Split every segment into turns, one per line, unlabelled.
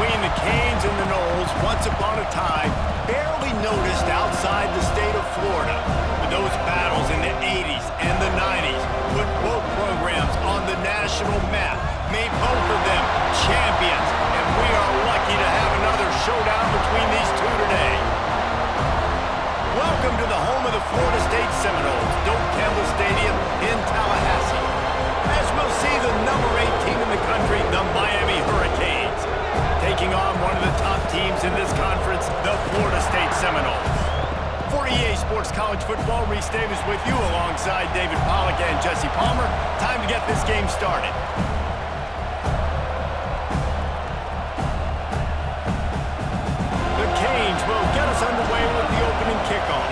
between the Canes and the Noles, once upon a time, barely noticed outside the state of Florida. But those battles in the 80s and the 90s put both programs on the national map, made both of them champions, and we are lucky to have another showdown between these two today. Welcome to the home of the Florida State Seminoles, Doak Campbell Stadium in Tallahassee. As we'll see, the number 8 team in the country, the Miami Hurricanes, taking on one of the top teams in this conference, the Florida State Seminoles. For EA Sports College Football, Reese Davis with you alongside David Pollack and Jesse Palmer. Time to get this game started. The Canes will get us underway with the opening kickoff.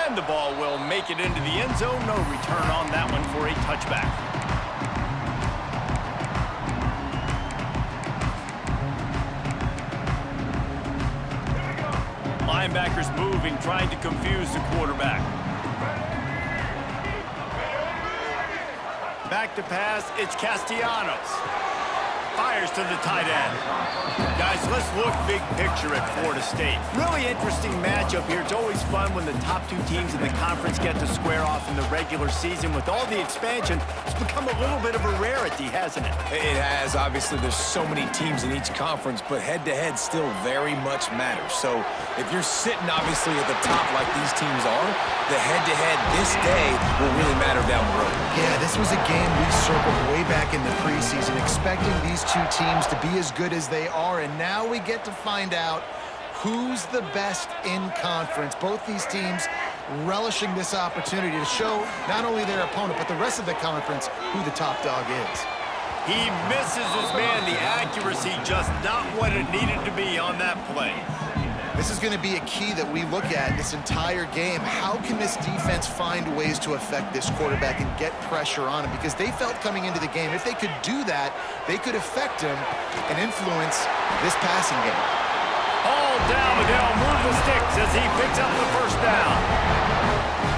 And the ball will make it into the end zone. No return on that one for a touchback. Linebackers moving, trying to confuse the quarterback. Back to pass, it's Castellanos. Fires to the tight end. Guys, let's look big picture at Florida State. Really interesting matchup here. It's always fun when the top two teams in the conference get to square off in the regular season. With all the expansion, it's become a little bit of a rarity, hasn't it?
It has. Obviously, there's so many teams in each conference, but head-to-head still very much matters. So if you're sitting, obviously, at the top like these teams are, the head-to-head this day will really matter down the road.
Yeah, this was a game we circled way back in the preseason, expecting these two teams to be as good as they are, and now we get to find out who's the best in conference. Both these teams relishing this opportunity to show not only their opponent, but the rest of the conference who the top dog is.
He misses his man. The accuracy just not what it needed to be on that play.
This is going to be a key that we look at this entire game. How can this defense find ways to affect this quarterback and get pressure on him? Because they felt coming into the game, if they could do that, they could affect him and influence this passing game.
All down, Miguel, move the sticks as he picks up the first down.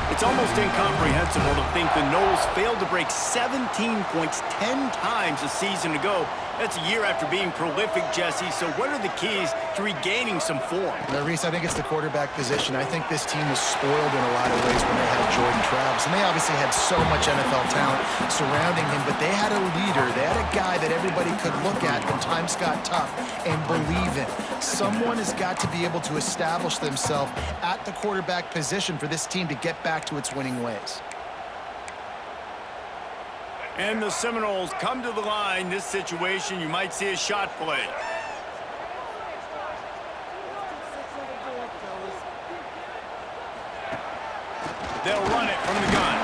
It's almost incomprehensible to think the Noles failed to break 17 points 10 times a season ago. That's a year after being prolific, Jesse. So what are the keys to regaining some form?
Now, Reese, I think it's the quarterback position. I think this team was spoiled in a lot of ways when they had Jordan Travis. And they obviously had so much NFL talent surrounding him, but they had a leader. They had a guy that everybody could look at when times got tough and believe in. Someone has got to be able to establish themselves at the quarterback position for this team to get back to its winning ways.
And the Seminoles come to the line. This situation, you might see a shot play. They'll run it from the gun.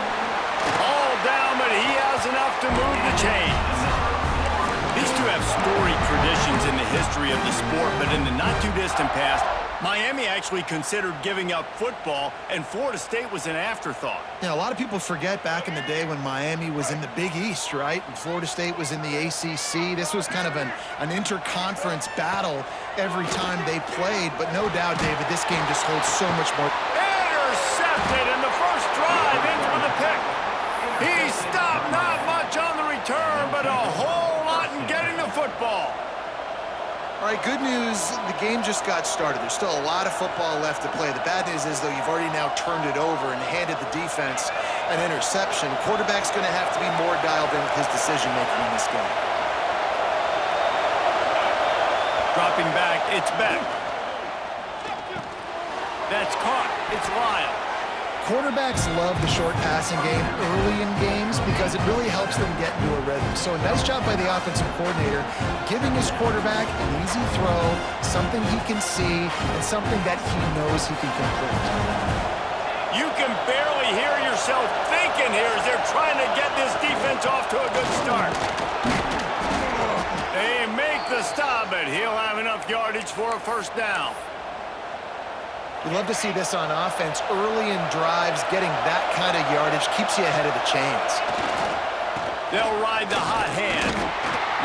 All down, but he has enough to move the chains. These two have storied traditions in the history of the sport, but in the not-too-distant past, Miami actually considered giving up football, and Florida State was an afterthought.
Yeah, a lot of people forget back in the day when Miami was in the Big East, right? And Florida State was in the ACC. This was kind of an interconference battle every time they played. But no doubt, David, this game just holds so much more.
Intercepted in the first drive, into the pick. He stopped, not much on the return, but a whole lot in getting the football.
All right, good news, the game just got started. There's still a lot of football left to play. The bad news is, though, you've already now turned it over and handed the defense an interception. Quarterback's going to have to be more dialed in with his decision-making in this game.
Dropping back, it's Beck. That's caught, it's Lyle.
Quarterbacks love the short passing game early in games because it really helps them get into a rhythm. So a nice job by the offensive coordinator, giving his quarterback an easy throw, something he can see, and something that he knows he can complete.
You can barely hear yourself thinking here as they're trying to get this defense off to a good start. They make the stop, but he'll have enough yardage for a first down.
We love to see this on offense. Early in drives, getting that kind of yardage keeps you ahead of the chains.
They'll ride the hot hand.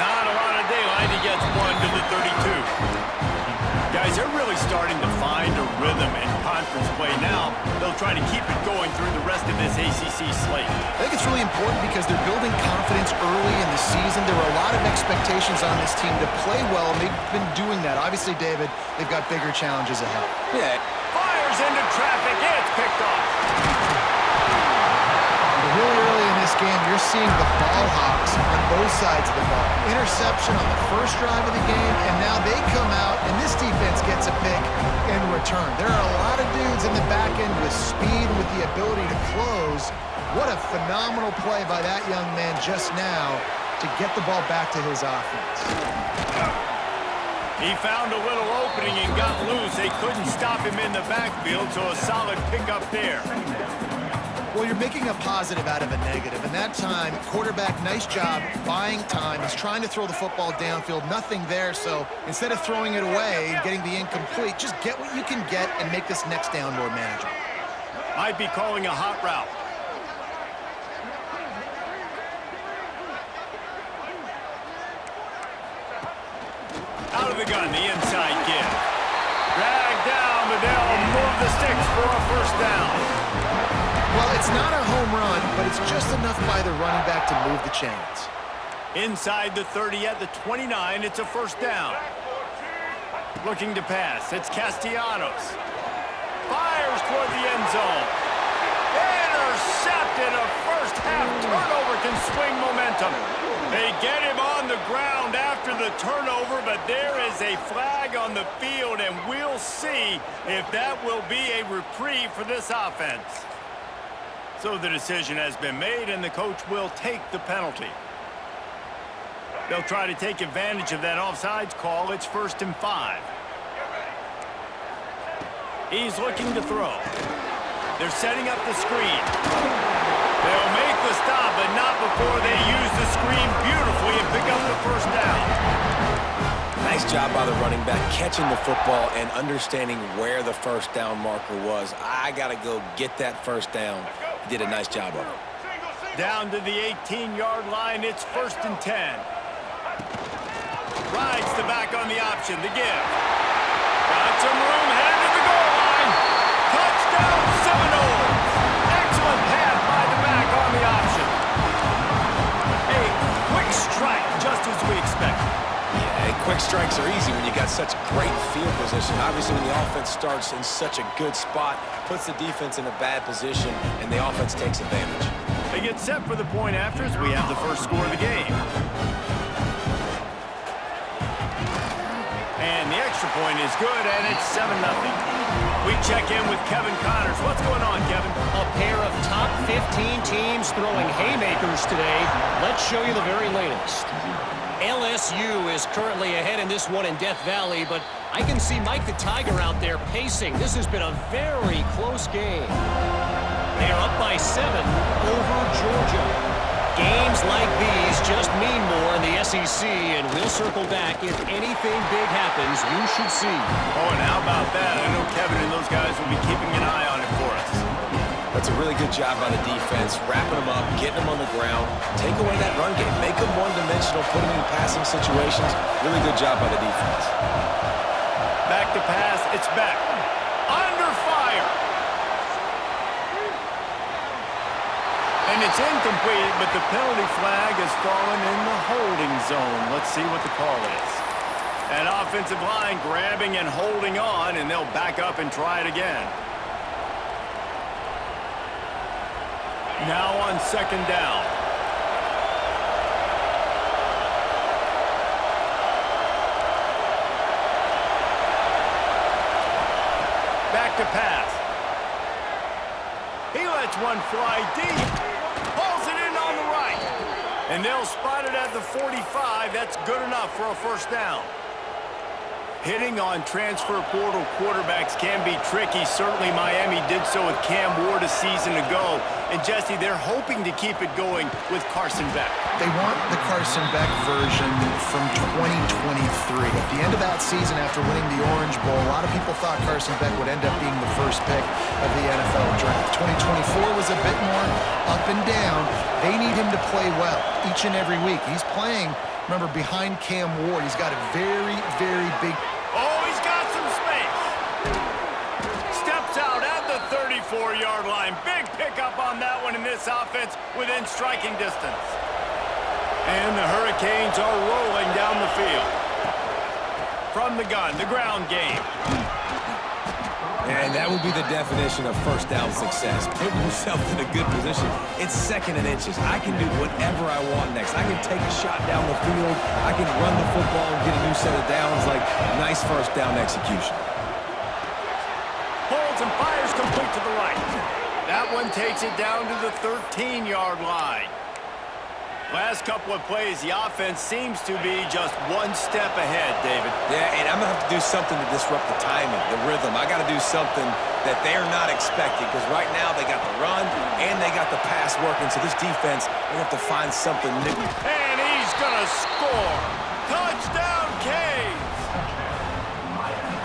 Not a lot of daylight. He gets one to the 32. Guys, they're really really starting to find a rhythm in conference play now. They'll try to keep it going through the rest of this ACC slate.
I think it's really important because they're building confidence early in the season. There were a lot of expectations on this team to play well, and they've been doing that. Obviously, David, they've got bigger challenges ahead.
Yeah.
Fires into traffic. It's picked off.
Really early in this game, you're seeing the ball hawks on both sides of the ball. Interception on the first drive of the game, and now they come out, and this defense gets a pick in return. There are a lot of dudes in the back end with speed, with the ability to close. What a phenomenal play by that young man just now to get the ball back to his offense.
He found a little opening and got loose. They couldn't stop him in the backfield, so a solid pickup there.
Well, you're making a positive out of a negative. And that time, quarterback, nice job buying time. He's trying to throw the football downfield. Nothing there, so instead of throwing it away and getting the incomplete, just get what you can get and make this next down more manageable.
Might be calling a hot route. Out of the gun, the inside give. Dragged down, but they'll move the sticks for a first down.
Well, it's not a home run, but it's just enough by the running back to move the chains.
Inside the 30 at the 29, it's a first down. Looking to pass, it's Castellanos. Fires toward the end zone. Intercepted. A first half turnover can swing momentum. They get him on the ground after the turnover, but there is a flag on the field, and we'll see if that will be a reprieve for this offense. So the decision has been made, and the coach will take the penalty. They'll try to take advantage of that offsides call. It's 1st and 5. He's looking to throw. They're setting up the screen. They'll make the stop, but not before they use the screen beautifully and pick up the first down.
Nice job by the running back, catching the football and understanding where the first down marker was. I got to go get that first down. He did a nice job of it.
Down to the 18-yard line, it's 1st and 10. Rides the back on the option, the give. Got some room, headed to the goal line. Touchdown, Seminoles. Excellent pass by the back on the option. A quick strike, just as we expected.
Yeah, quick strikes are easy when you got such great field position. Obviously, when the offense starts in such a good spot, puts the defense in a bad position, and the offense takes advantage.
They get set for the point after as we have the first score of the game. And the extra point is good, and it's 7-0. We check in with Kevin Connors. What's going on, Kevin?
A pair of top 15 teams throwing haymakers today. Let's show you the very latest. LSU is currently ahead in this one in Death Valley, but I can see Mike the Tiger out there pacing. This has been a very close game. They are up by 7 over Georgia. Games like these just mean more in the SEC, and we'll circle back. If anything big happens, you should see.
Oh, and how about that? I know Kevin and those guys will be keeping an eye on it for us.
That's a really good job by the defense, wrapping them up, getting them on the ground, take away that run game, make them one-dimensional, put them in passing situations. Really good job by the defense.
Back to pass, it's back. Under fire. And it's incomplete, but the penalty flag has fallen in the holding zone. Let's see what the call is. An offensive line grabbing and holding on, and they'll back up and try it again. Now on 2nd down. Back to pass. He lets one fly deep. Pulls it in on the right. And they'll spot it at the 45. That's good enough for a first down. Hitting on transfer portal quarterbacks can be tricky. Certainly Miami did so with Cam Ward a season ago. And Jesse, they're hoping to keep it going with Carson Beck.
They want the Carson Beck version from 2023. At the end of that season, after winning the Orange Bowl, a lot of people thought Carson Beck would end up being the first pick of the NFL draft. 2024 was a bit more up and down. They need him to play well each and every week. He's playing, remember, behind Cam Ward. He's got a very, very big...
Oh, he's got some space. 4-yard line. Big pickup on that one in this offense within striking distance. And the Hurricanes are rolling down the field. From the gun, the ground game.
And that would be the definition of first down success. Put yourself in a good position. It's 2nd and inches. I can do whatever I want next. I can take a shot down the field. I can run the football and get a new set of downs. Like, nice first down execution.
Holds and fires complete to the right. That one takes it down to the 13-yard line. Last couple of plays, the offense seems to be just one step ahead, David.
Yeah, and I'm going to have to do something to disrupt the timing, the rhythm. I got to do something that they're not expecting, because right now they got the run and they got the pass working. So this defense, they have to find something new.
And he's going to score. Touchdown, Canes!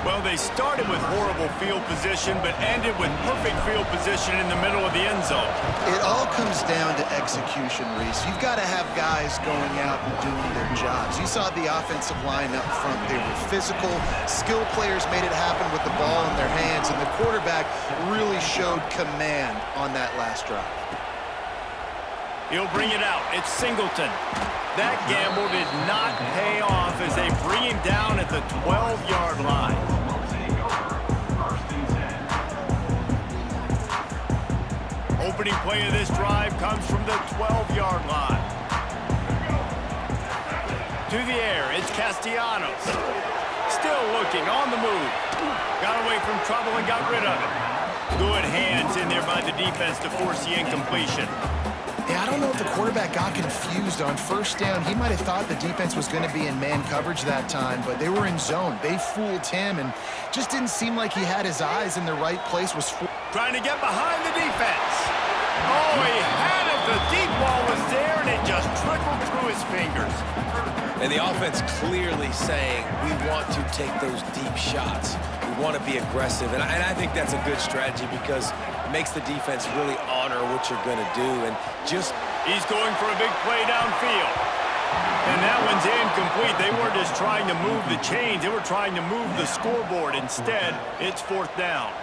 Well, they started with horrible field position, but ended with perfect field position in the middle of the end zone.
It all comes down to execution, Reese. You've got to have guys going out and doing their jobs. You saw the offensive line up front. They were physical. Skill players made it happen with the ball in their hands, and the quarterback really showed command on that last drive.
He'll bring it out. It's Singleton. That gamble did not pay off as they bring him down at the 12-yard line. Opening play of this drive comes from the 12-yard line. To the air, it's Castellanos. Still looking, on the move. Got away from trouble and got rid of it. Good hands in there by the defense to force the incompletion.
Yeah, I don't know if the quarterback got confused on first down. He might have thought the defense was going to be in man coverage that time, but they were in zone. They fooled him and just didn't seem like he had his eyes in the right place.
Trying to get behind the defense. Oh, he had it. The deep ball was there, and it just trickled through his fingers.
And the offense clearly saying, we want to take those deep shots. We want to be aggressive. And I think that's a good strategy because it makes the defense really honor what you're going to do. And just...
He's going for a big play downfield. And that one's incomplete. They weren't just trying to move the chains. They were trying to move the scoreboard. Instead, it's 4th down.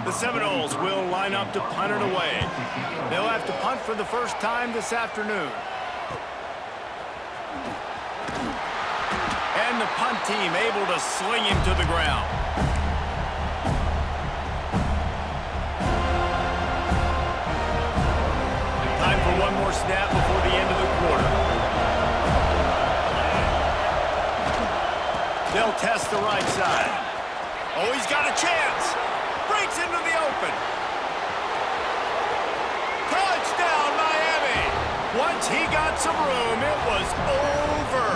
The Seminoles will line up to punt it away. They'll have to punt for the first time this afternoon. And the punt team able to sling him to the ground. Time for one more snap before the end of the quarter. They'll test the right side. Oh, he's got a chance. Breaks into the open. Touchdown, Miami. Once he got some room, it was over.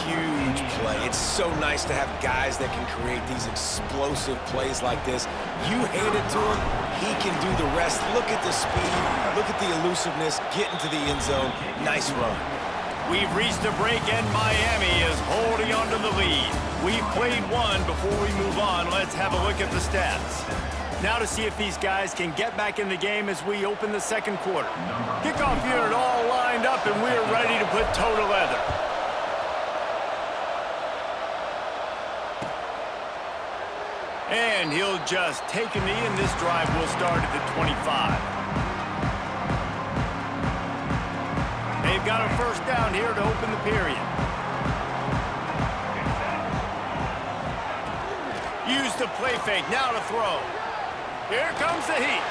Huge play. It's so nice to have guys that can create these explosive plays like this. You hand it to him, he can do the rest. Look at the speed. Look at the elusiveness. Get into the end zone. Nice run.
We've reached a break, and Miami is holding on to the lead. We've played one. Before we move on, let's have a look at the stats. Now to see if these guys can get back in the game as we open the second quarter. Kickoff unit all lined up, and we're ready to put toe to leather. And he'll just take a knee, and this drive will start at the 25. They've got a first down here to open the period. Use the play fake, now to throw. Here comes the heat.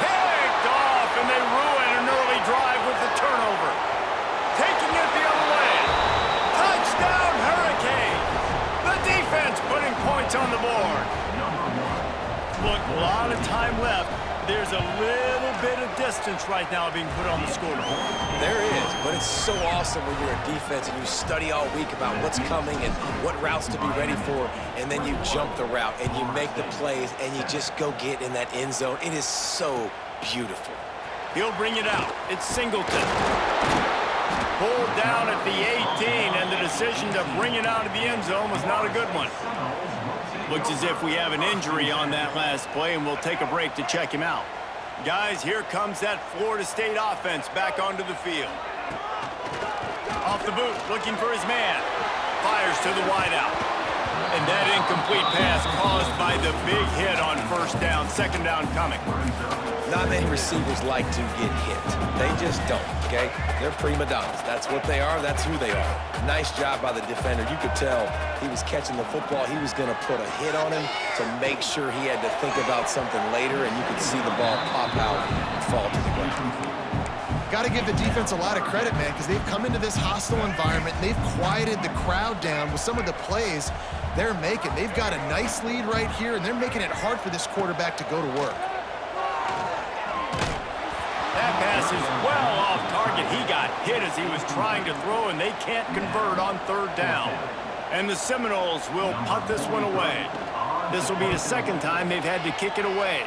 Picked off, and they ruin an early drive with the turnover. Taking it the other way. Touchdown, Hurricanes. The defense putting points on the board. Look, a lot of time left. There's a little bit of distance right now being put on the scoreboard.
There is, but it's so awesome when you're a defense and you study all week about what's coming and what routes to be ready for, and then you jump the route and you make the plays and you just go get in that end zone. It is so beautiful.
He'll bring it out. It's Singleton. Pulled down at the 18, and the decision to bring it out of the end zone was not a good one. Looks as if we have an injury on that last play, and we'll take a break to check him out. Guys, here comes that Florida State offense back onto the field. Off the boot, looking for his man. Fires to the wideout. And that incomplete pass caused by the big hit on first down, second down coming.
Not many receivers like to get hit. They just don't, okay? They're prima donnas. That's what they are. That's who they are. Nice job by the defender. You could tell he was catching the football. He was going to put a hit on him to make sure he had to think about something later, and you could see the ball pop out and fall to the ground.
Got to give the defense a lot of credit, man, because they've come into this hostile environment. And they've quieted the crowd down with some of the plays they're making. They've got a nice lead right here, and they're making it hard for this quarterback to go to work.
That pass is well off target. He got hit as he was trying to throw, and they can't convert on third down. And the Seminoles will punt this one away. This will be the second time they've had to kick it away.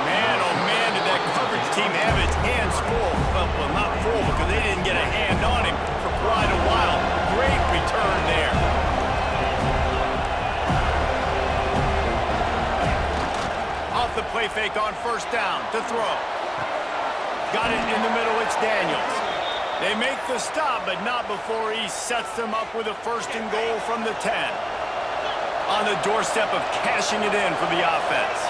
Man, oh man, did that coverage team have its hands full. Well, not full because they didn't get a hand on him for quite a while. Great return there. Off the play fake on first down to throw. Got it in the middle, it's Daniels. They make the stop, but not before he sets them up with a first and goal from the 10. On the doorstep of cashing it in for the offense.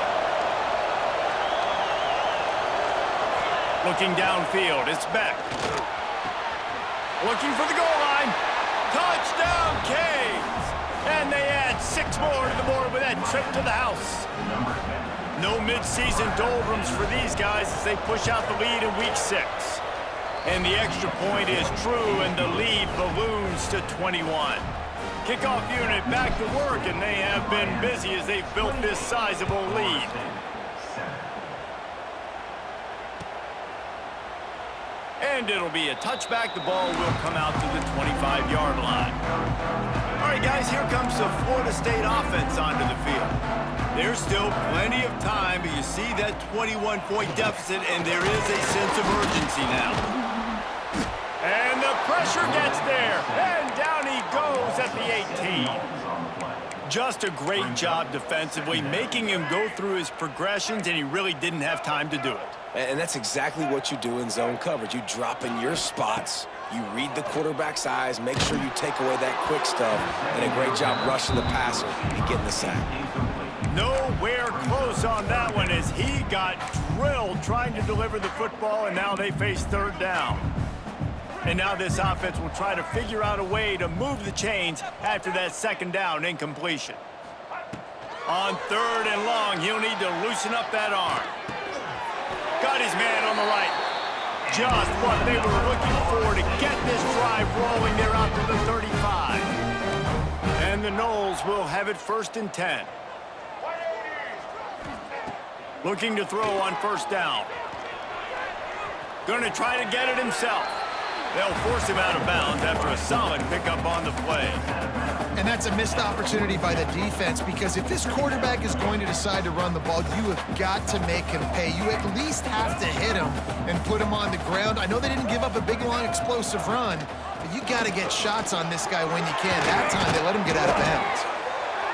Looking downfield, it's Beck. Looking for the goal line. Touchdown, Canes! And they add 6 more to the board with that trip to the house. No midseason doldrums for these guys as they push out the lead in week 6. And the extra point is true, and the lead balloons to 21. Kickoff unit back to work, and they have been busy as they've built this sizable lead. And it'll be a touchback. The ball will come out to the 25-yard line. All right, guys, here comes the Florida State offense onto the field. There's still plenty of time, but you see that 21-point deficit, and there is a sense of urgency now. And the pressure gets there, and down he goes at the 18. Just a great job defensively, making him go through his progressions, and he really didn't have time to do it.
And that's exactly what you do in zone coverage. You drop in your spots, you read the quarterback's eyes, make sure you take away that quick stuff, and a great job rushing the passer and getting the sack.
Nowhere close on that one as he got drilled trying to deliver the football, and now they face third down. And now this offense will try to figure out a way to move the chains after that second down incompletion. On third and long, he'll need to loosen up that arm. Got his man on the right. Just what they were looking for to get this drive rolling. They're out to the 35. And the Noles will have it first and 10. Looking to throw on first down. Going to try to get it himself. They'll force him out of bounds after a solid pickup on the play.
And that's a missed opportunity by the defense, because if this quarterback is going to decide to run the ball, you have got to make him pay. You at least have to hit him and put him on the ground. I know they didn't give up a big, long, explosive run, but you got to get shots on this guy when you can. That time, they let him get out of bounds.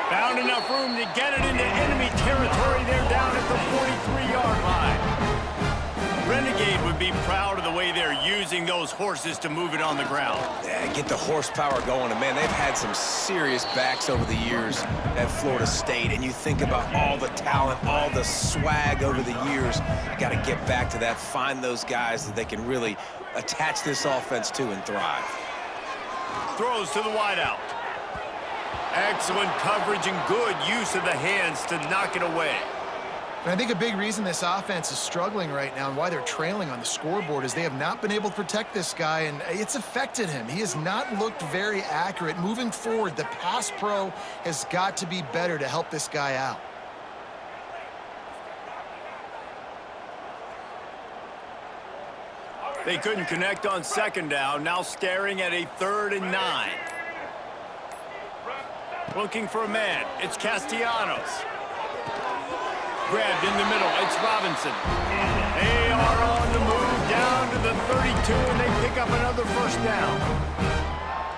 Found enough room to get it into enemy territory. They're down at the 43-yard line. Renegade would be proud of the way they're using those horses to move it on the ground.
Yeah, get the horsepower going. And, man, they've had some serious backs over the years at Florida State. And you think about all the talent, all the swag over the years. You got to get back to that, find those guys that they can really attach this offense to and thrive.
Throws to the wideout. Excellent coverage and good use of the hands to knock it away.
And I think a big reason this offense is struggling right now and why they're trailing on the scoreboard is they have not been able to protect this guy, and it's affected him. He has not looked very accurate. Moving forward, the pass pro has got to be better to help this guy out.
They couldn't connect on second down, now staring at a 3rd and 9. Looking for a man, it's Castellanos. Grabbed in the middle, it's Robinson. They are on the move down to the 32, and they pick up another first down.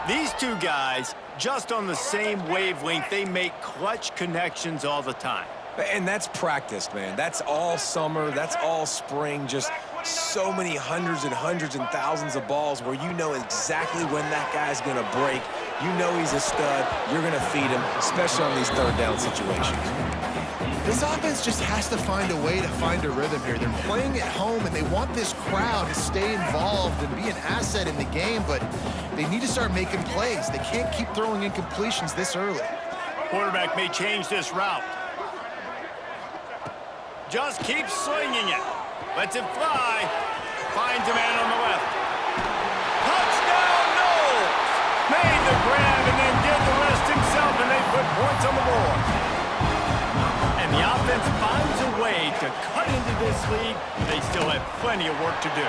These two guys, just on the same wavelength, they make clutch connections all the time.
And that's practiced, man. That's all summer. That's all spring. Just so many hundreds and thousands of balls where you know exactly when that guy's going to break. You know he's a stud. You're going to feed him, especially on these third down situations.
This offense just has to find a way to find a rhythm here. They're playing at home, and they want this crowd to stay involved and be an asset in the game, but they need to start making plays. They can't keep throwing incompletions this early.
Quarterback may change this route. Just keeps slinging it. Lets it fly. Finds a man on the left. Touchdown, Knowles! Made the grab and then did the rest himself, and they put points on the board. And the offense finds a way to cut into this lead. They still have plenty of work to do.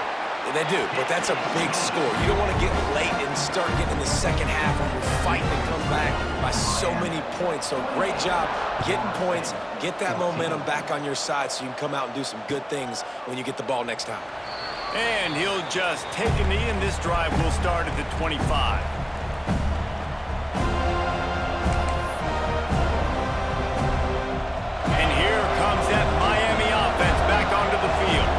They do, but that's a big score. You don't want to get late and start getting in the second half when you're fighting to come back by so many points. So great job getting points, get that momentum back on your side so you can come out and do some good things when you get the ball next time.
And he'll just take a knee, and this drive will start at the 25. And here comes that Miami offense back onto the field.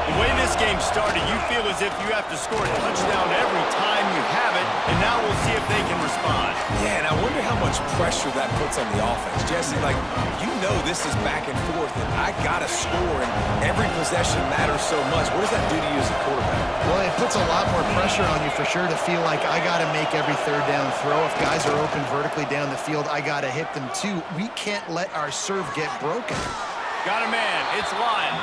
The way this game started, you feel as if you have to score a touchdown every time you have it, and now we'll see if they can respond.
Yeah, and I wonder how much pressure that puts on the offense. Jesse, like, you know this is back and forth, and I got to score, and every possession matters so much. What does that do to you as a quarterback?
Well, it puts a lot more pressure on you for sure to feel like I got to make every third down throw. If guys are open vertically down the field, I got to hit them too. We can't let our serve get broken.
Got a man. It's Lyon.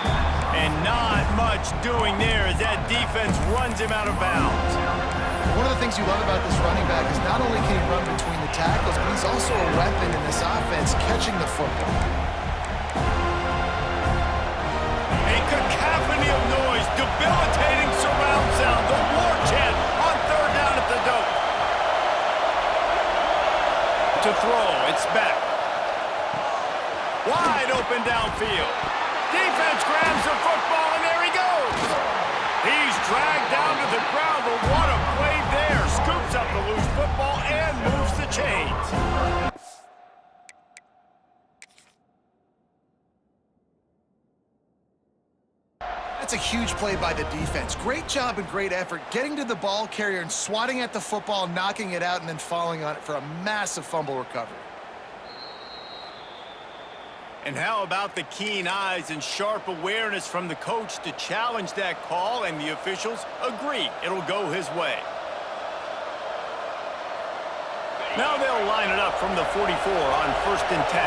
And not much doing there as that defense runs him out of bounds.
One of the things you love about this running back is not only can he run between the tackles, but he's also a weapon in this offense catching the football.
A cacophony of noise, debilitating surround sound, the war chant on third down at the dope. To throw, it's back. Wide open downfield. Defense grabs the football, and there he goes. He's dragged down to the ground, but what a play there. Scoops up the loose football and moves the chains.
That's a huge play by the defense. Great job and great effort getting to the ball carrier and swatting at the football, knocking it out, and then falling on it for a massive fumble recovery.
And how about the keen eyes and sharp awareness from the coach to challenge that call, and the officials agree it'll go his way. Now they'll line it up from the 44 on 1st and 10.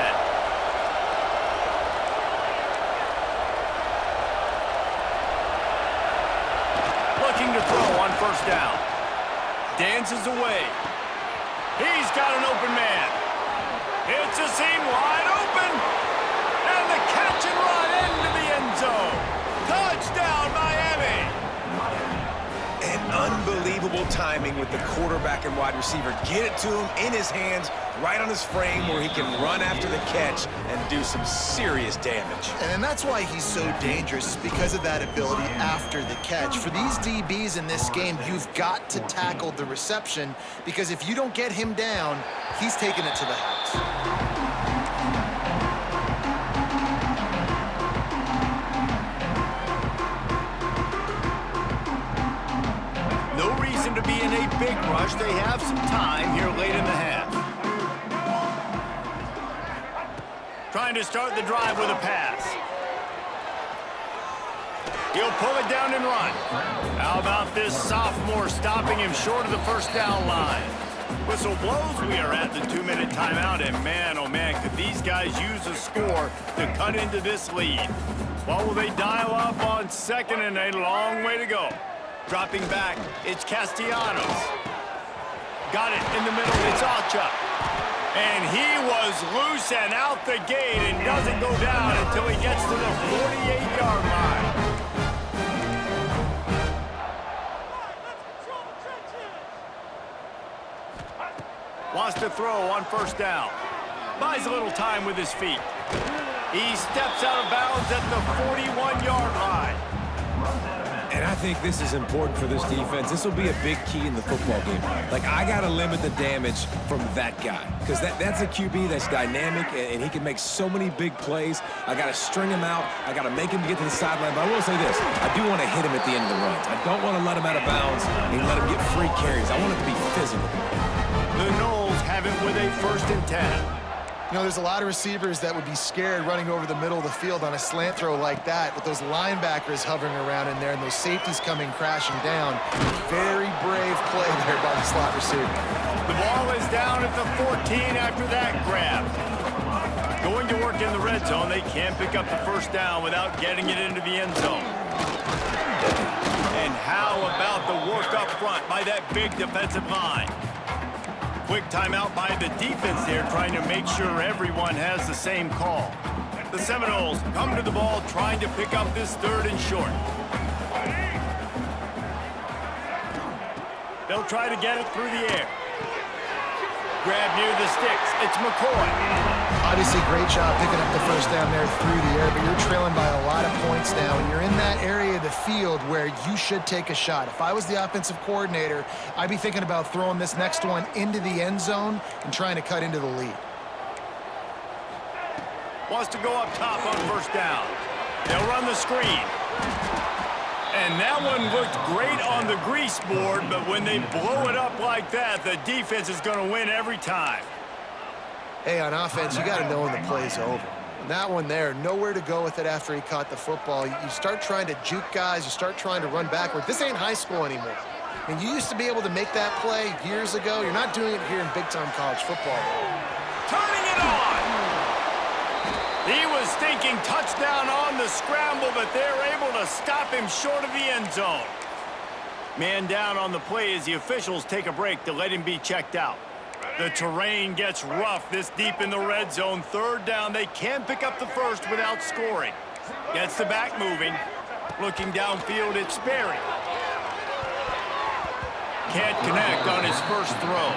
Looking to throw on 1st down. Dances away. He's got an open man. It's a seam wide open. And the catch and run into the end zone. Touchdown, Miami.
And unbelievable timing with the quarterback and wide receiver. Get it to him in his hands, right on his frame where he can run after the catch and do some serious damage.
And that's why he's so dangerous, because of that ability after the catch. For these DBs in this game, you've got to tackle the reception, because if you don't get him down, he's taking it to the house.
To be in a big rush. They have some time here late in the half. Trying to start the drive with a pass. He'll pull it down and run. How about this sophomore stopping him short of the 1st down line? Whistle blows. We are at the 2-minute timeout, and man, oh man, could these guys use a score to cut into this lead? What will they dial up on 2nd and a long way to go? Dropping back, it's Castellanos. Got it in the middle, it's Acha. And he was loose and out the gate and doesn't go down until he gets to the 48-yard line. Wants to throw on 1st down. Buys a little time with his feet. He steps out of bounds at the 41-yard line.
And I think this is important for this defense. This will be a big key in the football game. Like, I got to limit the damage from that guy because that's a QB that's dynamic, and he can make so many big plays. I got to string him out. I got to make him get to the sideline. But I will say this. I do want to hit him at the end of the runs. I don't want to let him out of bounds and let him get free carries. I want it to be physical.
The Knowles have it with a 1st and 10.
You know, there's a lot of receivers that would be scared running over the middle of the field on a slant throw like that with those linebackers hovering around in there and those safeties coming crashing down. Very brave play there by the slot receiver.
The ball is down at the 14 after that grab. Going to work in the red zone, they can't pick up the 1st down without getting it into the end zone. And how about the work up front by that big defensive line? Quick timeout by the defense there, trying to make sure everyone has the same call. The Seminoles come to the ball, trying to pick up this 3rd and short. They'll try to get it through the air. Grab near the sticks. It's McCoy.
Obviously, great job picking up the 1st down there through the air, but you're trailing by a lot of points now, and you're in that area of the field where you should take a shot. If I was the offensive coordinator, I'd be thinking about throwing this next one into the end zone and trying to cut into the lead.
Wants to go up top on 1st down. They'll run the screen. And that one looked great on the grease board, but when they blow it up like that, the defense is going to win every time.
Hey, on offense, you got to know when the play's over. And that one there, nowhere to go with it after he caught the football. You start trying to juke guys. You start trying to run backward. This ain't high school anymore. I mean, you used to be able to make that play years ago. You're not doing it here in big-time college football.
Turning it on! He was thinking touchdown on the scramble, but they're able to stop him short of the end zone. Man down on the play as the officials take a break to let him be checked out. The terrain gets rough this deep in the red zone. 3rd down, they can pick up the 1st without scoring. Gets the back moving. Looking downfield, it's Sperry. Can't connect on his 1st throw.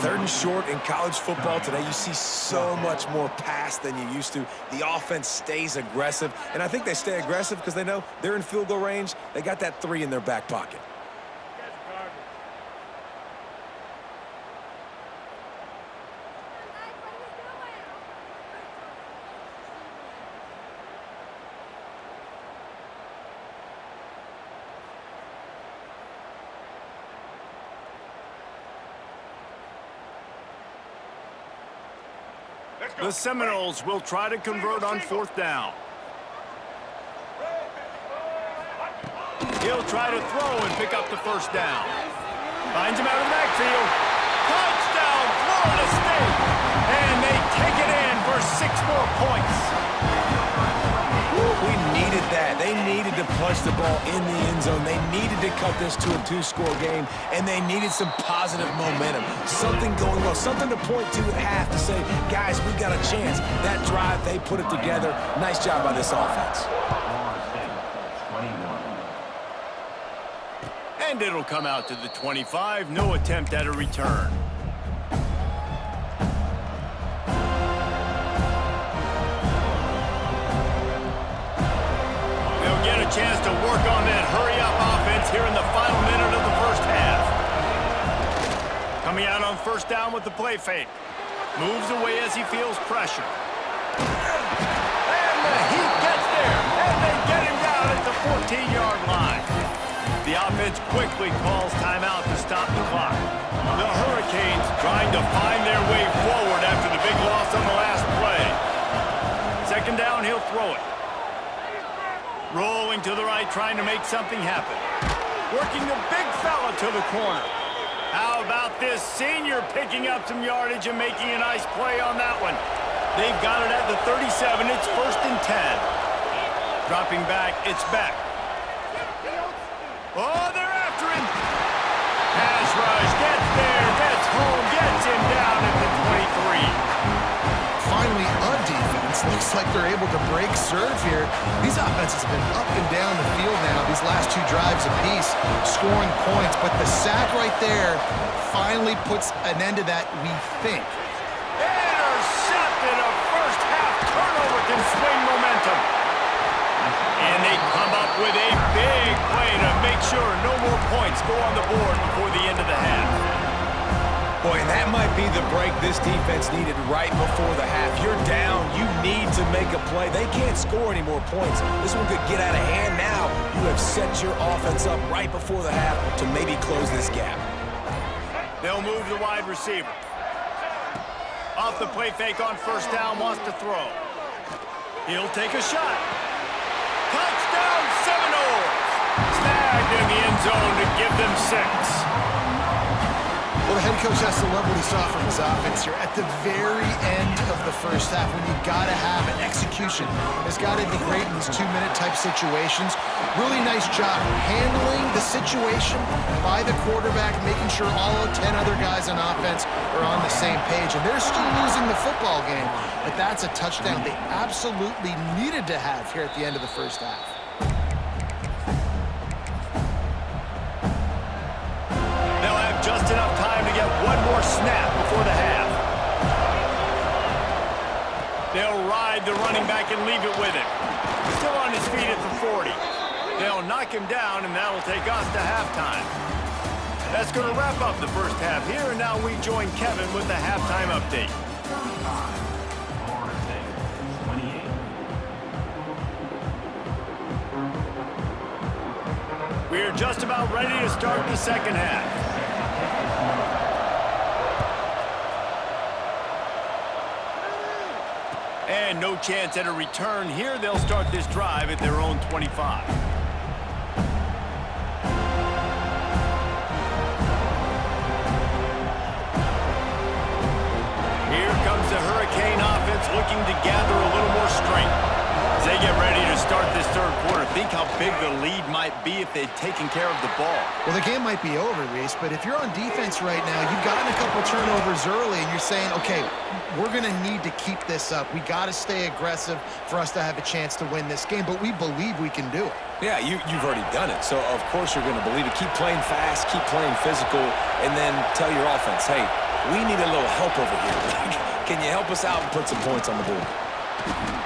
3rd and short in college football today, you see so much more pass than you used to. The offense stays aggressive, and I think they stay aggressive because they know they're in field goal range. They got that 3 in their back pocket.
The Seminoles will try to convert on 4th down. He'll try to throw and pick up the 1st down. Finds him out of the backfield. Touchdown, Florida State! And they take it in for 6 more points.
We needed that. They needed to punch the ball in the end zone. They needed to cut this to a 2-score game, and they needed some positive momentum. Something going well, something to point to at half to say, guys, we got a chance. That drive, they put it together. Nice job by this offense.
And it'll come out to the 25. No attempt at a return. Chance to work on that hurry-up offense here in the final minute of the 1st half. Coming out on 1st down with the play fake. Moves away as he feels pressure. And the Heat gets there, and they get him down at the 14-yard line. The offense quickly calls timeout to stop the clock. The Hurricanes trying to find their way forward after the big loss on the last play. 2nd down, he'll throw it. Rolling to the right, trying to make something happen. Working the big fella to the corner. How about this senior picking up some yardage and making a nice play on that one? They've got it at the 37. It's 1st and 10. Dropping back, it's back. Oh, they're after him. Pass rush, gets there, gets home, gets him down at the 23.
Finally, a defense. Looks like they're able to break serve here. These offenses have been up and down the field now, these last 2 drives apiece, scoring points. But the sack right there finally puts an end to that, we think.
Intercepted. A 1st half turnover can swing momentum. And they come up with a big play points go on the board before the end of the half.
Boy, and that might be the break this defense needed right before the half. You're down. You need to make a play. They can't score any more points. This one could get out of hand now. You have set your offense up right before the half to maybe close this gap.
They'll move the wide receiver. Off the play fake on first down, wants to throw. He'll take a shot. Touchdown, Seminoles! Snagged in the end zone to give them 6.
Well, the head coach has to love what he saw from his offense here at the very end of the first half when you got to have an execution. It's got to be great in these 2-minute type situations. Really nice job handling the situation by the quarterback, making sure all 10 other guys on offense are on the same page. And they're still losing the football game, but that's a touchdown they absolutely needed to have here at the end of the first half.
Just enough time to get one more snap before the half. They'll ride the running back and leave it with him. Still on his feet at the 40. They'll knock him down, and that'll take us to halftime. That's going to wrap up the first half here, and now we join Kevin with the halftime update. We're just about ready to start the second half. And no chance at a return here. They'll start this drive at their own 25. Here comes the Hurricane offense looking to gather a little more strength. As they get ready to start this third quarter, think how big the lead might be if they'd taken care of the ball.
Well, the game might be over, Reese, but if you're on defense right now, you've gotten a couple turnovers early, and you're saying, okay, we're going to need to keep this up. We got to stay aggressive for us to have a chance to win this game, but we believe we can do it.
Yeah, you've already done it, so of course you're going to believe it. Keep playing fast, keep playing physical, and then tell your offense, hey, we need a little help over here. Can you help us out and put some points on the board?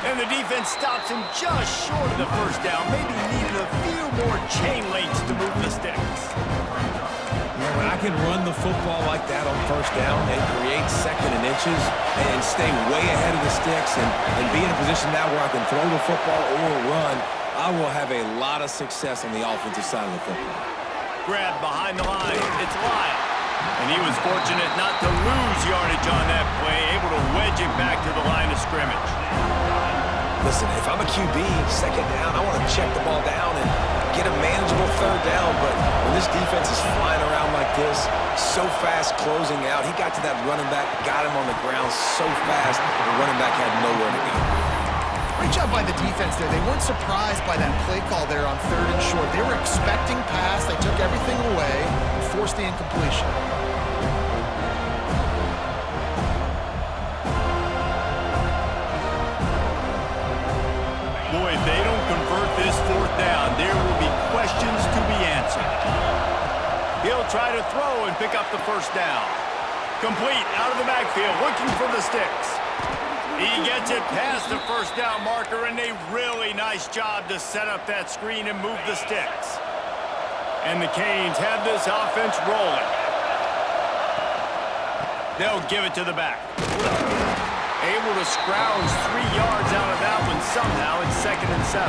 And the defense stops him just short of the first down. Maybe needed a few more chain links to move the sticks.
Yeah, when I can run the football like that on first down and create second and inches and stay way ahead of the sticks and be in a position now where I can throw the football or run, I will have a lot of success on the offensive side of the football.
Grab behind the line. It's Lyle. And he was fortunate not to lose yardage on that play, able to wedge it back to the line of scrimmage.
Listen, if I'm a QB, second down, I want to check the ball down and get a manageable third down. But when this defense is flying around like this, so fast closing out, he got to that running back, got him on the ground so fast, the running back had nowhere to go.
Great job by the defense there. They weren't surprised by that play call there on third and short. They were expecting pass. They took everything away and forced the incompletion.
Boy, if they don't convert this fourth down, there will be questions to be answered. He'll try to throw and pick up the first down. Complete out of the backfield, looking for the sticks. He gets it past the first down marker, and a really nice job to set up that screen and move the sticks. And the Canes have this offense rolling. They'll give it to the back. Able to scrounge 3 yards out of that one somehow. It's 2nd and 7.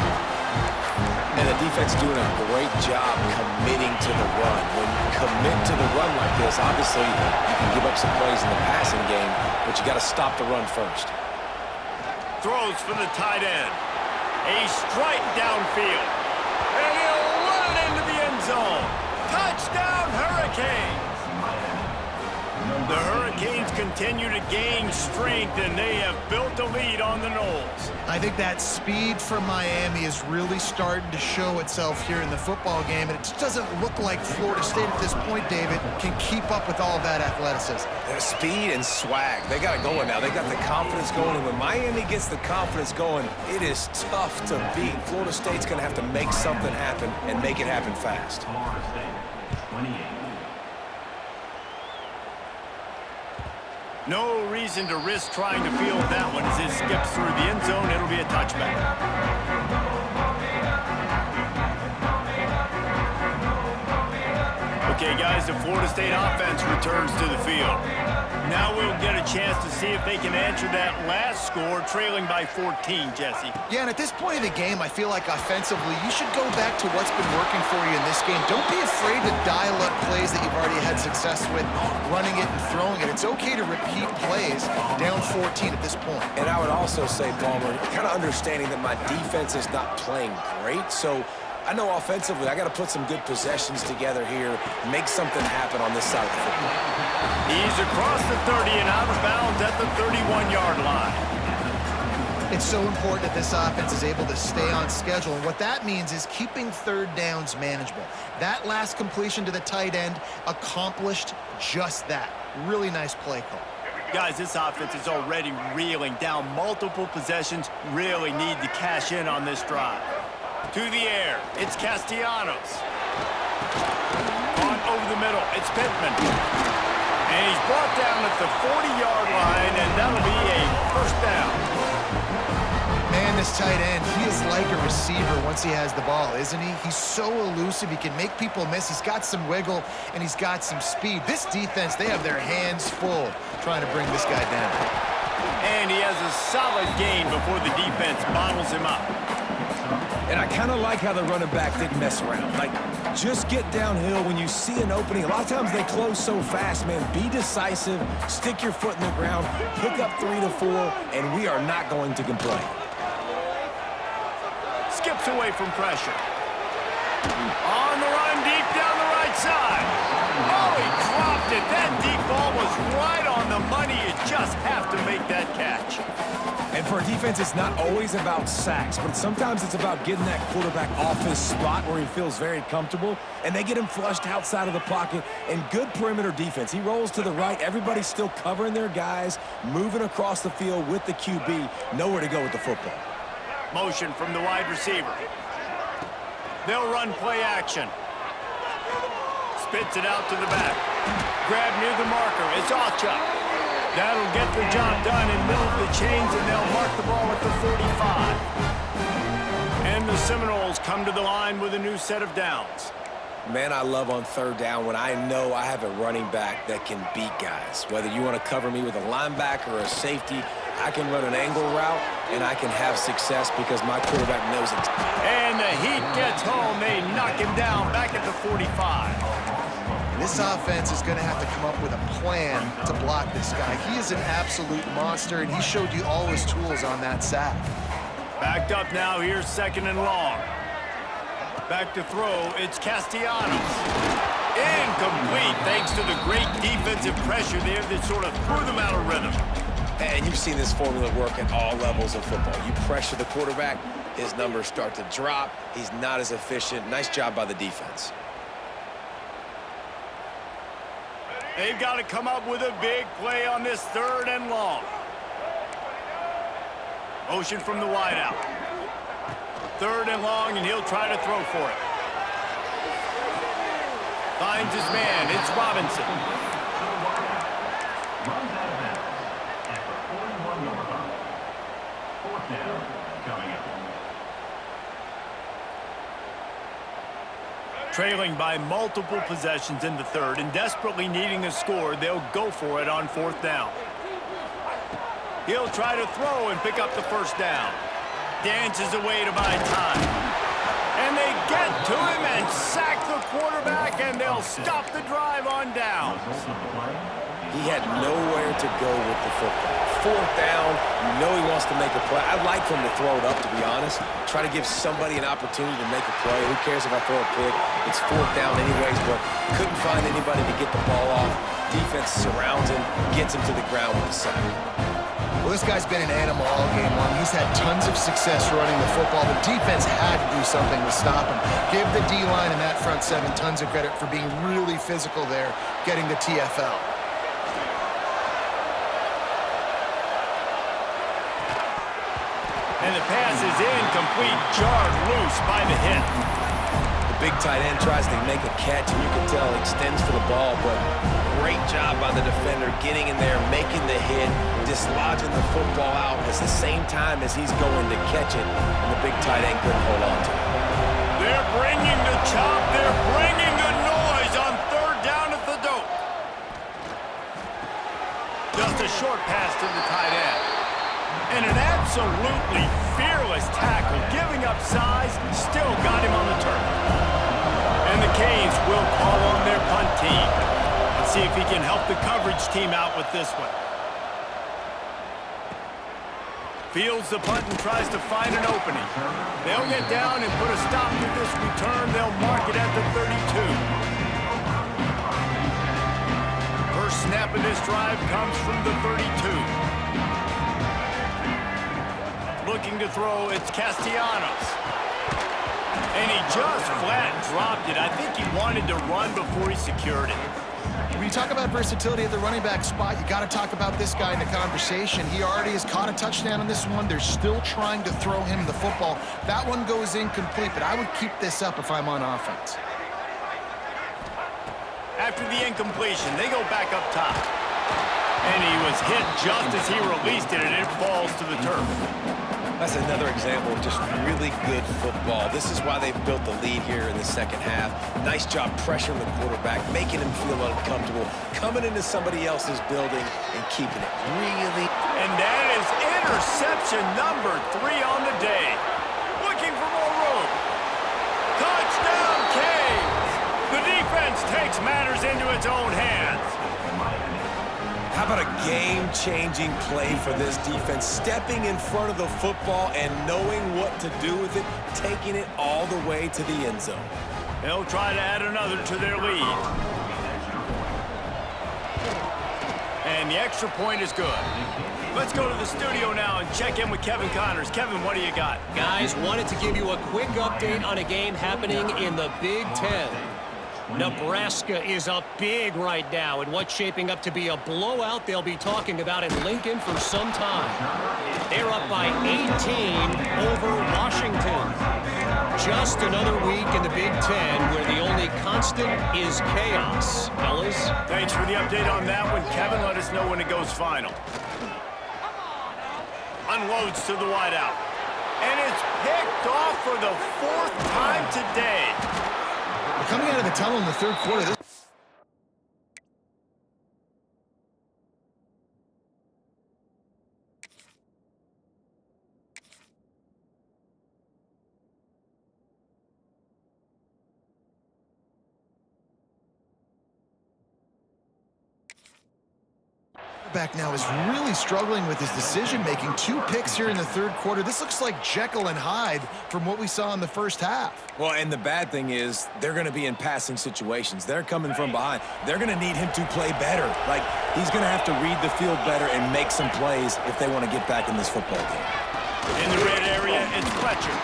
And the defense doing a great job committing to the run. When you commit to the run like this, obviously you can give up some plays in the passing game, but you got to stop the run first.
Throws for the tight end. A strike downfield. And he'll run it into the end zone. Touchdown, Hurricanes! The Hurricanes continue to gain strength, and they have built a lead on the Noles.
I think that speed from Miami is really starting to show itself here in the football game, and it just doesn't look like Florida State at this point, David, can keep up with all of that athleticism.
Their speed and swag, they got it going now. They got the confidence going, and when Miami gets the confidence going, it is tough to beat. Florida State's going to have to make something happen and make it happen fast.
No reason to risk trying to field that one as it skips through the end zone. It'll be a touchback. Florida State offense returns to the field. Now we'll get a chance to see if they can answer that last score, trailing by 14, Jesse.
Yeah, and at this point of the game, I feel like offensively, you should go back to what's been working for you in this game. Don't be afraid to dial up plays that you've already had success with, running it and throwing it. It's okay to repeat plays down 14 at this point.
And I would also say, Palmer, kind of understanding that my defense is not playing great, so I know offensively I got to put some good possessions together here, make something happen on this side of the football.
He's across the 30 and out of bounds at the 31-yard line.
It's so important that this offense is able to stay on schedule, and what that means is keeping third downs manageable. That last completion to the tight end accomplished just that. Really nice play call.
Guys, this offense is already reeling down multiple possessions. Really need to cash in on this drive. To the air, it's Castellanos. On over the middle, it's Pittman. And he's brought down at the 40-yard line, and that'll be a first down.
Man, this tight end, he is like a receiver once he has the ball, isn't he? He's so elusive, he can make people miss. He's got some wiggle, and he's got some speed. This defense, they have their hands full trying to bring this guy down.
And he has a solid gain before the defense bottles him up.
And I kind of like how the running back didn't mess around. Like, just get downhill when you see an opening. A lot of times they close so fast, man. Be decisive, stick your foot in the ground, pick up 3 to 4, and we are not going to complain.
Skips away from pressure. On the run, deep down the right side. Oh, he dropped it. That deep ball was right on the money. You just have to make that catch.
And for a defense, it's not always about sacks, but sometimes it's about getting that quarterback off his spot where he feels very comfortable, and they get him flushed outside of the pocket, and good perimeter defense. He rolls to the right. Everybody's still covering their guys, moving across the field with the QB, nowhere to go with the football.
Motion from the wide receiver. They'll run play action. Spits it out to the back. Grab near the marker. It's Alchuk. That'll get the job done in middle of the chains, and they'll mark the ball at the 45. And the Seminoles come to the line with a new set of downs.
Man, I love on third down when I know I have a running back that can beat guys. Whether you want to cover me with a linebacker or a safety, I can run an angle route, and I can have success because my quarterback knows it.
And the heat gets home. They knock him down back at the 45.
This offense is going to have to come up with a plan to block this guy. He is an absolute monster, and he showed you all his tools on that sack.
Backed up now, here's second and long. Back to throw, it's Castellanos. Incomplete, thanks to the great defensive pressure there that sort of threw them out of rhythm.
And you've seen this formula work at all levels of football. You pressure the quarterback, his numbers start to drop. He's not as efficient. Nice job by the defense.
They've got to come up with a big play on this third and long. Motion from the wideout. Third and long, and he'll try to throw for it. Finds his man. It's Robinson. Trailing by multiple possessions in the third and desperately needing a score, they'll go for it on fourth down. He'll try to throw and pick up the first down. Dances away to buy time. And they get to him and sack the quarterback, and they'll stop the drive on down.
He had nowhere to go with the football. Fourth down, you know he wants to make a play. I'd like for him to throw it up, to be honest. Try to give somebody an opportunity to make a play. Who cares if I throw a pick? It's fourth down anyways, but couldn't find anybody to get the ball off. Defense surrounds him, gets him to the ground with the sack.
Well, this guy's been an animal all game long. He's had tons of success running the football. The defense had to do something to stop him. Give the D-line and that front seven tons of credit for being really physical there, getting the TFL.
And the pass is incomplete, jarred loose by the hit.
The big tight end tries to make a catch, and you can tell extends for the ball, but great job by the defender getting in there, making the hit, dislodging the football out at the same time as he's going to catch it, and the big tight end couldn't hold on to it.
They're bringing the chop, they're bringing the noise on third down at the Dome. short pass to the tight end. And an absolutely fearless tackle, giving up size, still got him on the turf. And the Canes will call on their punt team. Let's see if he can help the coverage team out with this one. Fields the punt and tries to find an opening. They'll get down and put a stop to this return. They'll mark it at the 32. First snap of this drive comes from the 32. Looking to throw, it's Castellanos. And he just flat dropped it. I think he wanted to run before he secured it.
When you talk about versatility at the running back spot, you got to talk about this guy in the conversation. He already has caught a touchdown on this one. They're still trying to throw him the football. That one goes incomplete, but I would keep this up if I'm on offense.
After the incompletion, they go back up top. And he was hit just as he released it, and it falls to the turf.
That's another example of just really good football. This is why they've built the lead here in the second half. Nice job pressuring the quarterback, making him feel uncomfortable, coming into somebody else's building and keeping it really...
And that is interception number 3 on the day. Looking for more room. Touchdown, Canes! The defense takes matters into its own hands.
How about a game-changing play for this defense? Stepping in front of the football and knowing what to do with it, taking it all the way to the end zone.
They'll try to add another to their lead. And the extra point is good. Let's go to the studio now and check in with Kevin Connors. Kevin, what do you got?
Guys, wanted to give you a quick update on a game happening in the Big Ten. Nebraska is up big right now in what's shaping up to be a blowout they'll be talking about in Lincoln for some time. They're up by 18 over Washington. Just another week in the Big Ten where the only constant is chaos, fellas.
Thanks for the update on that one, Kevin. Let us know when it goes final. Unloads to the wideout. And it's picked off for the 4th time today.
Coming out of the tunnel in the third quarter, this back now is really struggling with his decision-making. 2 picks here in the third quarter. This looks like Jekyll and Hyde from what we saw in the first half.
Well, and the bad thing is they're going to be in passing situations. They're coming from behind. They're going to need him to play better. Like, he's going to have to read the field better and make some plays if they want to get back in this football game.
In the red area, it's Fletcher.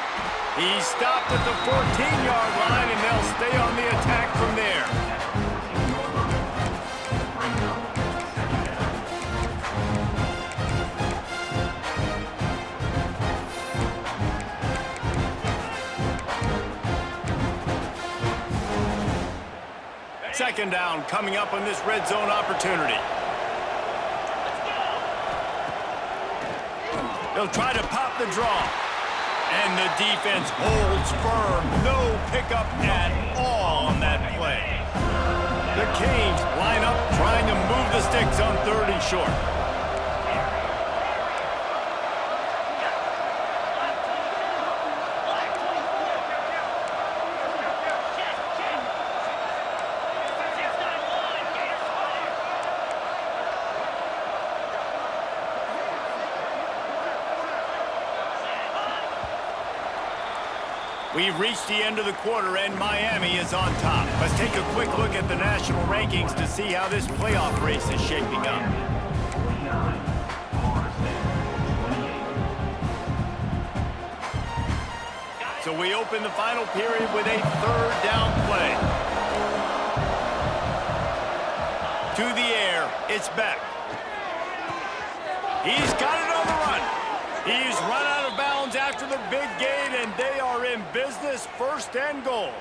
He's stopped at the 14-yard line, and they'll stay on the attack from there. Second down coming up on this red zone opportunity. They'll try to pop the draw. And the defense holds firm. No pickup at all on that play. The Canes line up trying to move the sticks on 3rd and short. We've reached the end of the quarter, and Miami is on top. Let's take a quick look at the national rankings to see how this playoff race is shaping up. So we open the final period with a 3rd down play. To the air, it's Beck. He's got it on the run. He's run out of bounds after the big gain, and they are in business, 1st and goal.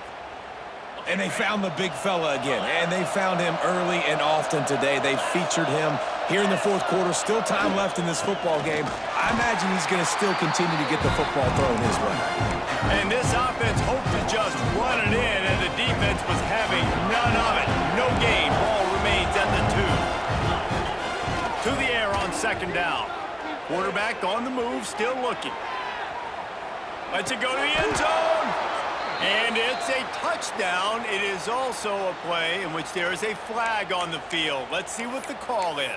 And they found the big fella again, and they found him early and often today. They featured him here in the 4th quarter. Still time left in this football game. I imagine he's going to still continue to get the football thrown his way.
And this offense hoped to just run it in, and the defense was having none of it. No gain. Ball remains at the 2. To the air on second down. Quarterback on the move, still looking. Lets it go to the end zone. And it's a touchdown. It is also a play in which there is a flag on the field. Let's see what the call is.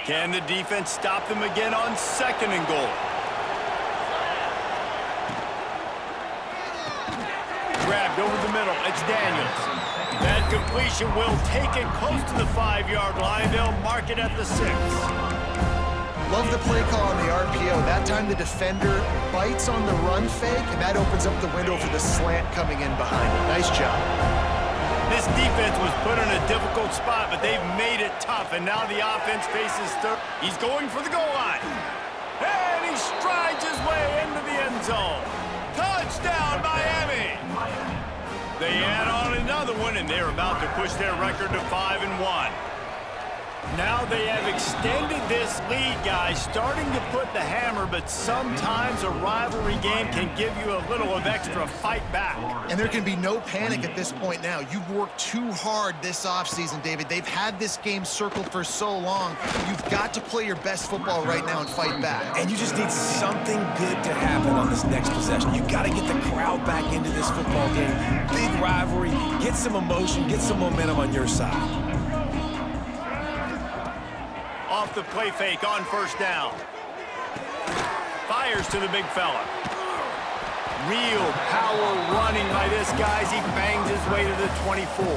Can the defense stop them again on 2nd and goal? Grabbed over the middle. It's Daniels. That completion will take it close to the 5-yard line. They'll mark it at the 6.
Love the play call on the RPO. That time the defender bites on the run fake, and that opens up the window for the slant coming in behind it. Nice job.
This defense was put in a difficult spot, but they've made it tough, and now the offense faces third. He's going for the goal line. And he strides his way into the end zone. Touchdown, Miami! They add on another one, and they're about to push their record to 5-1. Now they have extended this lead, guys, starting to put the hammer, but sometimes a rivalry game can give you a little of extra fight back.
And there can be no panic at this point now. You've worked too hard this offseason, David. They've had this game circled for so long. You've got to play your best football right now and fight back.
And you just need something good to happen on this next possession. You got to get the crowd back into this football game. Big rivalry. Get some emotion. Get some momentum on your side.
Off the play fake on 1st down. Fires to the big fella. Real power running by this guy as he bangs his way to the 24.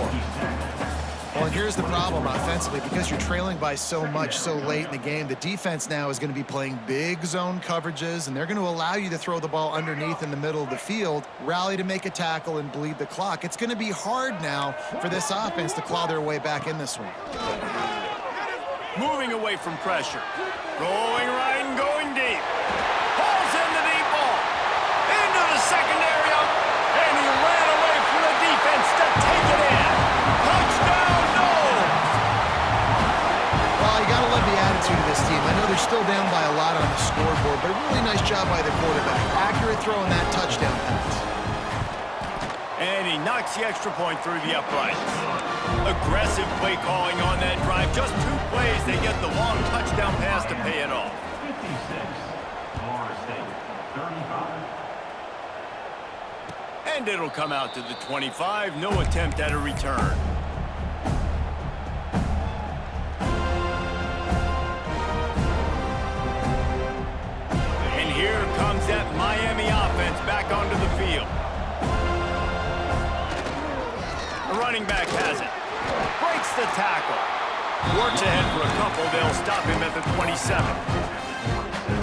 Well, and here's the problem offensively. Because you're trailing by so much so late in the game, the defense now is going to be playing big zone coverages, and they're going to allow you to throw the ball underneath in the middle of the field, rally to make a tackle, and bleed the clock. It's going to be hard now for this offense to claw their way back in this one.
Moving away from pressure. Going right and going deep. Pulls in the deep ball. Into the secondary. And he ran away from the defense to take it in. Touchdown, Knowles!
Well, you got to love the attitude of this team. I know they're still down by a lot on the scoreboard, but a really nice job by the quarterback. Accurate throw on that touchdown pass.
And he knocks the extra point through the uprights. Aggressive play calling on that drive. Just 2 plays, they get the long touchdown pass to pay it off.
56, Florida State, 35.
And it'll come out to the 25. No attempt at a return. And here comes that Miami offense back onto the field. The running back has it. Breaks the tackle. Works ahead for a couple. They'll stop him at the 27.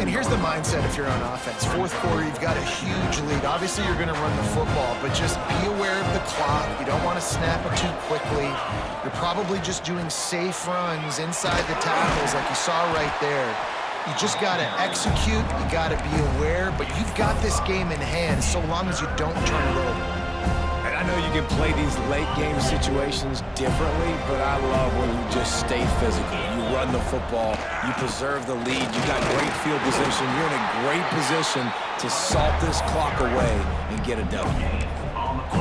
And here's the mindset if you're on offense. 4th quarter, you've got a huge lead. Obviously, you're going to run the football, but just be aware of the clock. You don't want to snap it too quickly. You're probably just doing safe runs inside the tackles like you saw right there. You just got to execute. You got to be aware, but you've got this game in hand so long as you don't turn it over.
I know you can play these late game situations differently, but I love when you just stay physical. You run the football, you preserve the lead, you got great field position, you're in a great position to salt this clock away and get a W.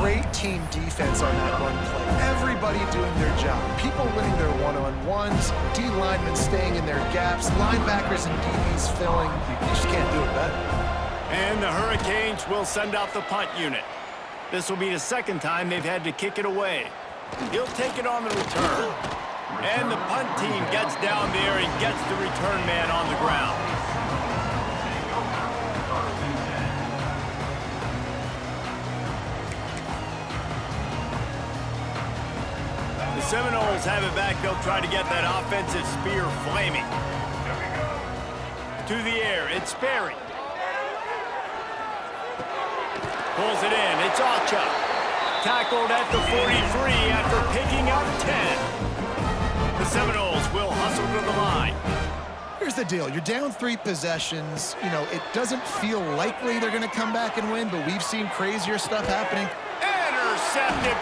Great team defense on that run play. Everybody doing their job. People winning their one-on-ones, D linemen staying in their gaps, linebackers and DBs filling. You just can't do it better.
And the Hurricanes will send out the punt unit. This will be the 2nd time they've had to kick it away. He'll take it on the return. And the punt team gets down there and gets the return man on the ground. The Seminoles have it back. They'll try to get that offensive spear flaming. To the air, it's Sperry. Pulls it in. It's Ocha. Tackled at the 43 after picking up 10. The Seminoles will hustle to the line.
Here's the deal. You're down 3 possessions. You know, it doesn't feel likely they're going to come back and win, but we've seen crazier stuff happening.
Intercepted.